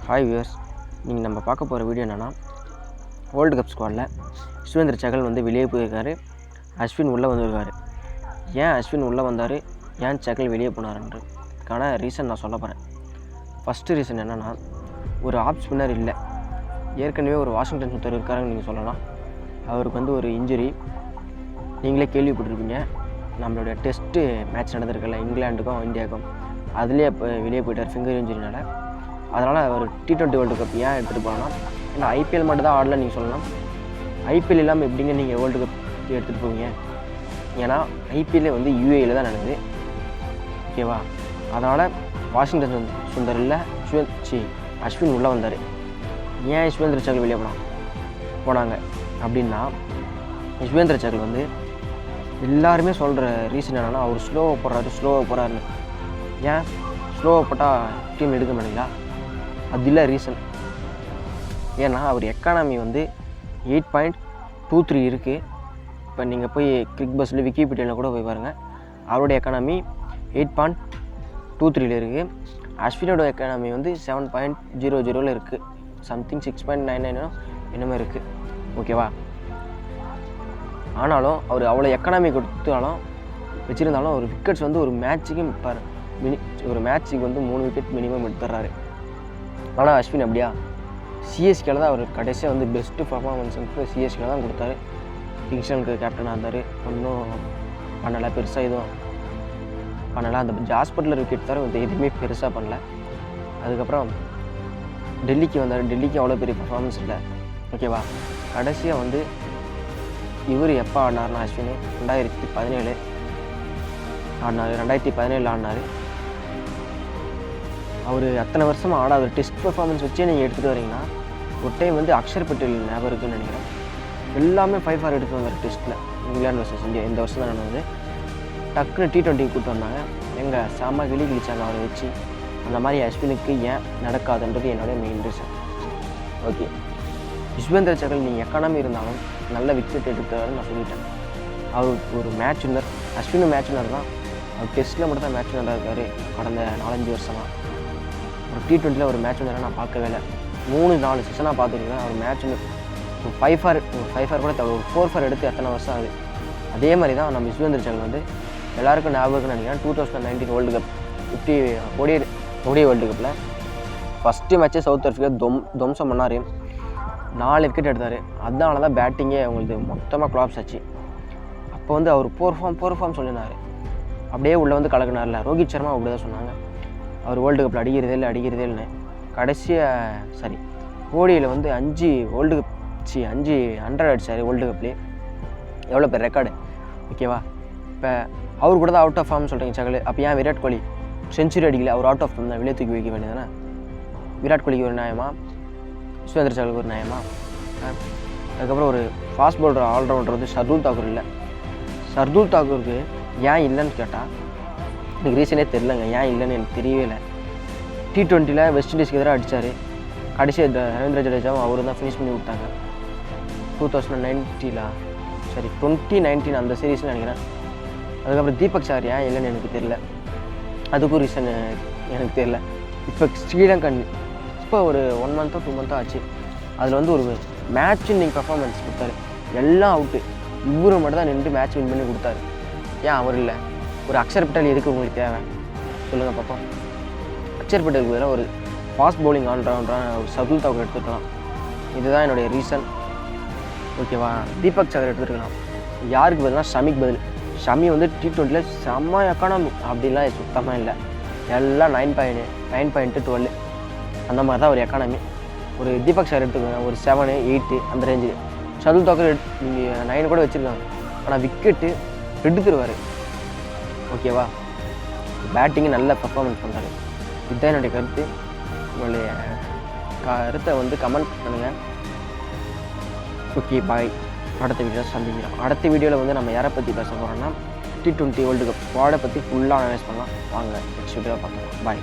Hi viewers, நீங்கள் நம்ம பார்க்க போகிற வீடியோ என்னென்னா, வேர்ல்டு கப் ஸ்குவாடில் யுஸ்வேந்திர சகல் வந்து வெளியே போயிருக்காரு, அஸ்வின் உள்ளே வந்திருக்காரு. ஏன் அஸ்வின் உள்ளே வந்தார், ஏன் சகல் வெளியே போனாருன்றதுக்கான ரீசன் நான் சொல்ல போகிறேன். ஃபஸ்ட்டு ரீசன் என்னென்னா, ஒரு ஆஃப் ஸ்பின்னர் இல்லை. ஏற்கனவே ஒரு வாஷிங்டன் சுந்தர் இருக்காருன்னு நீங்கள் சொல்லலாம். அவருக்கு வந்து ஒரு இன்ஜுரி, நீங்களே கேள்விப்பட்டிருப்பீங்க. நம்மளுடைய டெஸ்ட்டு மேட்ச் நடந்திருக்குல்ல, இங்கிலாண்டுக்கும் இந்தியாவுக்கும், அதுலேயே இப்போ வெளியே போயிட்டார் ஃபிங்கர் இன்ஜுரினால். அதனால் அவர் T20 வேர்ல்டு கப் ஏன் எடுத்துகிட்டு போகலாம்னா, ஏன்னா ஐபிஎல் மட்டும் தான் ஆடல நீங்கள் சொல்லலாம். ஐபிஎல் இல்லாமல் எப்படிங்க நீங்கள் வேர்ல்டு கப் எடுத்துகிட்டு போவீங்க? ஏன்னா ஐபிஎல்லே வந்து UAEல தான் நடக்குது, ஓகேவா? அதனால் வாஷிங்டன் சுந்தர் இல்லை, அஸ்வின் உள்ளே வந்தார். ஏன் யுஸ்வேந்திர சகல் வெளியே போனாங்க அப்படின்னா, யுஸ்வேந்திர சகல் வந்து எல்லாருமே சொல்கிற ரீசன் என்னென்னா, அவர் ஸ்லோவாக போடுறாருன்னு. ஏன் ஸ்லோவாக போட்டால் டீம் எடுக்க மாட்டீங்களா? அது இல்லை ரீசன். ஏன்னா அவர் எக்கானமி வந்து 8.23 இருக்குது. இப்போ நீங்கள் போய் கிரிக் பஸ்ஸில் விக்கிபீடியாவில் கூட போய் பாருங்கள், அவருடைய எக்கானமி 8.23 இருக்குது. அஸ்வினோட எக்கானமி வந்து 7.00 இருக்குது. சம்திங் 6.99 என்னமோ இருக்குது, ஓகேவா? ஆனாலும் அவர் அவ்வளோ எக்கானமி கொடுத்தாலும் வச்சுருந்தாலும் ஒரு விக்கெட்ஸ் வந்து ஒரு மேட்ச்சுக்கு வந்து 3 விக்கெட் மினிமம் எடுத்துடுறாரு. ஆனால் அஸ்வின் அப்படியா? சிஎஸ்கேல தான் அவர் கடைசியாக வந்து பெஸ்ட்டு பர்ஃபார்மன்ஸ் வந்து சிஎஸ்கேல தான் கொடுத்தாரு. கிங்ஸ்லனுக்கு கேப்டனாக இருந்தார். ஒன்றும் பண்ணலை, பெருசாக எதுவும் பண்ணலை. அந்த ஜாஸ்பட்டில் விக்கெட் தவிர எதுவுமே பெருசாக பண்ணல. அதுக்கப்புறம் டெல்லிக்கு வந்தார். டெல்லிக்கு அவ்வளோ பெரிய பர்ஃபார்மன்ஸ் இல்லை, ஓகேவா? கடைசியாக வந்து இவர் எப்போ ஆடினார்னா, அஸ்வின் 2017 ஆடினார். 2017 ஆடினார். அவர் அத்தனை வருஷமாக ஆடாத டெஸ்ட் பர்ஃபார்மன்ஸ் வச்சே நீங்கள் எடுத்துகிட்டு வரீங்கன்னா, ஒரு டைம் வந்து அக்ஷர் பட்டேல் ஞாபகம் இருக்குதுன்னு நினைக்கிறேன், எல்லாமே 5 ஃபார் எடுத்து வந்தார் டெஸ்ட்டில். இங்கிலாந்து வர்சஸ் இந்தியா இந்த வருஷம் தான் நடந்தது. டக்குன்னு T20 கூப்பிட்டு வந்தாங்க. எங்கள் செம்ம கிழிச்சாங்க அவரை வச்சு. அந்த மாதிரி அஸ்வினுக்கு ஏன் நடக்காதுன்றது என்னோடய main reason. Okay, Yuzvendra Chahal நீங்கள் எக்கானமி இருந்தாலும் நல்ல விக்கெட் எடுத்தாருன்னு நான் சொல்லிட்டேன். அவர் ஒரு மேட்ச் வின்னர். அஸ்வினும் மேட்ச் வின்னர் தான். அவர் டெஸ்ட்டில் மட்டும் தான் மேட்ச் வின்னராக இருக்கார் கடந்த 4-5 வருஷமாக. ஒரு T20 ஒரு மேட்ச் வின்னராக நான் பார்க்கவே இல்லை. 3-4 சீசனாக பார்த்துருக்கேன். அவர் மேட்ச் வின்னர் ஒரு 5 ஃபார் கூட ஒரு 4 ஃபார் எடுத்து எத்தனை வருஷம் ஆகுது. அதே மாதிரி தான் நம்ம யுஸ்வேந்திர சகல் வந்து எல்லாருக்கும் ஞாபகம் இருக்குன்னு நினைக்கிறேன். 2019 வேர்ல்டு கப் 50 ODI வேர்ல்டு கப்பில் ஃபஸ்ட்டு மேட்ச்சே சவுத் ஆஃப்ரிக்கா துவம்சம் பண்ணார். 4 விக்கெட் எடுத்தார். அதனால தான் பேட்டிங்கே அவங்களுக்கு மொத்தமாக கிளாப்ஸ் ஆச்சு. அப்போ வந்து அவர் போர் ஃபார்ம் சொல்லினார். அப்படியே உள்ளே வந்து கலக்கினார்ல. ரோஹித் சர்மா அப்படி தான் சொன்னாங்க, அவர் வேர்ல்டு கப்பில் அடிக்கிறதே இல்லைன்னு. கடைசியாக ஓடியில் வந்து 5 100 அடிச்சார் வேர்ல்டு கப்லேயே. எவ்வளோ பேர் ரெக்கார்டு, ஓகேவா? இப்போ அவர் கூட தான் அவுட் ஆஃப் ஃபார்ம் சொல்கிறீங்க சகல். அப்போ ஏன் விராட் கோலி செஞ்சுரி அடிக்கல? அவர் அவுட் ஆஃப் ஃபார்ம் தான், வெளியே தூக்கி வைக்க வேண்டியதானே? விராட் கோலிக்கு ஒரு நியாயமா, யுஸ்வேந்திர சகலுக்கு ஒரு நியாயமா? அதுக்கப்புறம் ஒரு ஃபாஸ்ட் பவுலர் ஆல்ரவுண்டர் வந்து ஷர்துல் தாக்கூர் இல்லை. ஷர்துல் தாக்கூருக்கு ஏன் இல்லைன்னு கேட்டால் எனக்கு ரீசனே தெரிலங்க. ஏன் இல்லைன்னு எனக்கு தெரியவே இல்லை. T20 வெஸ்ட் இண்டீஸ்க்கு எதிராக அடித்தார். கடைசியாக ரவீந்திர ஜடேஜாவும் அவரும் தான் ஃபினிஷ் பண்ணி விட்டாங்க. 2019 அந்த சீரீஸ்னு நினைக்கிறேன். அதுக்கப்புறம் தீபக் சார் ஏன் இல்லைன்னு எனக்கு தெரியல. அதுக்கும் ரீசன் எனக்கு தெரியல. இப்போ ஸ்ரீலங்கன் இப்போ ஒரு 1 மந்த்தோ 2 மந்த்தோ ஆச்சு. அதில் வந்து ஒரு மேட்ச் வின்னிங் பர்ஃபார்மன்ஸ் கொடுத்தாரு. எல்லாம் அவுட்டு. இவரு மட்டும் தான் நின்று மேட்ச் வின் பண்ணி கொடுத்தாரு. ஏன் அவர் இல்லை? ஒரு அக்ஷர் பட்டேல் எதுக்கு உங்களுக்கு தேவை சொல்லுங்கள் பார்ப்போம். அக்ஷர் பட்டேலுக்கு பதிலாக ஒரு ஃபாஸ்ட் பவுலிங் ஆல்ரவுண்டரான ஒரு ஷர்துல் தாக்கூர் எடுத்துக்கலாம். இதுதான் என்னுடைய ரீசன், ஓகேவா? தீபக் சாகர் எடுத்துருக்கலாம். யாருக்கு பதிலாக ஷமிக்கு பதில். ஷமி வந்து T20 செம்ம எக்கானமி அப்படிலாம் சுத்தமாக இல்லை. எல்லாம் 9.12 அந்த மாதிரி தான் ஒரு எக்கானமி. ஒரு தீபக் சாகர் எடுத்துக்கோங்க, ஒரு 7, 8 அந்த ரேஞ்சு. ஷர்துல் தாக்கூர் நீங்கள் 9 கூட வச்சுருக்காங்க. ஆனால் விக்கெட்டு எடுத்துருவார், ஓகேவா? பேட்டிங்கு நல்ல பர்ஃபார்மன்ஸ் பண்ணுறாரு. இதுதான் என்னுடைய கருத்து. உங்களுடைய கருத்தை வந்து கமெண்ட் பண்ணுங்கள். ஓகே, பாய். அடுத்த வீடியோ சந்திக்கிறோம். அடுத்த வீடியோவில் வந்து நம்ம யாரை பற்றி பேச போகிறோன்னா, T20 வேர்ல்டு கப் ஸ்குவாடை பற்றி ஃபுல்லாக அனலைஸ் பண்ணலாம். வாங்க நெக்ஸ்ட் வீடியோவில் பார்க்கலாம். பாய்.